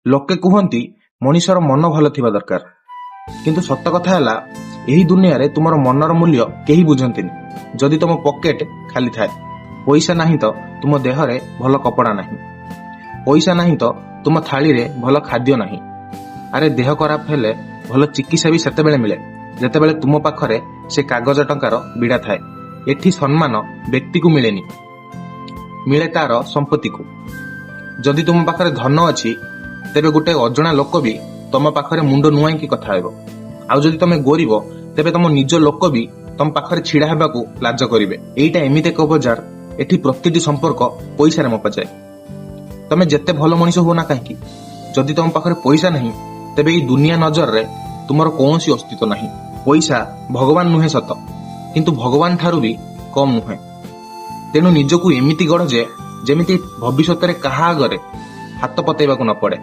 ଲୋକେ କୁହନ୍ତି ମଣିଷର ମନ ଭଲ ଥିବା ଦରକାର, କିନ୍ତୁ ସତ କଥା ହେଲା ଏହି ଦୁନିଆରେ ତୁମର ମନର ମୂଲ୍ୟ କେହି ବୁଝନ୍ତିନି। ଯଦି ତୁମ ପକେଟ ଖାଲି ଥାଏ, ପଇସା ନାହିଁ ତ ତୁମ ଦେହରେ ଭଲ କପଡ଼ା ନାହିଁ, ପଇସା ନାହିଁ ତ ତୁମ ଥାଳିରେ ଭଲ ଖାଦ୍ୟ ନାହିଁ। ଆରେ ଦେହ ଖରାପ ହେଲେ ଭଲ ଚିକିତ୍ସା ବି ସେତେବେଳେ ମିଳେ ଯେତେବେଳେ ତୁମ ପାଖରେ ସେ କାଗଜ ଟଙ୍କାର ବିଡ଼ା ଥାଏ। ଏଠି ସମ୍ମାନ ବ୍ୟକ୍ତିକୁ ମିଳେନି, ମିଳେ ତାର ସମ୍ପତ୍ତିକୁ। ଯଦି ତୁମ ପାଖରେ ଧନ ଅଛି ତେବେ ଗୋଟେ ଅଜଣା ଲୋକ ବି ତମ ପାଖରେ ମୁଣ୍ଡ ନୁଆଇଁକି କଥା ହେବ। ଆଉ ଯଦି ତମେ ଗରିବ ତେବେ ତମ ନିଜ ଲୋକ ବି ତମ ପାଖରେ ଛିଡା ହେବାକୁ ଲାଜ କରିବେ। ଏଇଟା ଏମିତି ଏକ ବଜାର, ଏଠି ପ୍ରତିଟି ସମ୍ପର୍କ ପଇସାରେ ମପାଯାଏ। ତମେ ଯେତେ ଭଲ ମଣିଷ ହୁଅ ନା କାହିଁକି, ଯଦି ତମ ପାଖରେ ପଇସା ନାହିଁ ତେବେ ଏଇ ଦୁନିଆ ନଜରରେ ତୁମର କୌଣସି ଅସ୍ତିତ୍ୱ ନାହିଁ। ପଇସା ଭଗବାନ ନୁହେଁ ସତ, କିନ୍ତୁ ଭଗବାନ ଠାରୁ ବି କମ୍ ନୁହେଁ। ତେଣୁ ନିଜକୁ ଏମିତି ଗଢ଼ ଯେ ଯେମିତି ଭବିଷ୍ୟତରେ କାହା ଆଗରେ ହାତ ପତେଇବାକୁ ନ ପଡେ।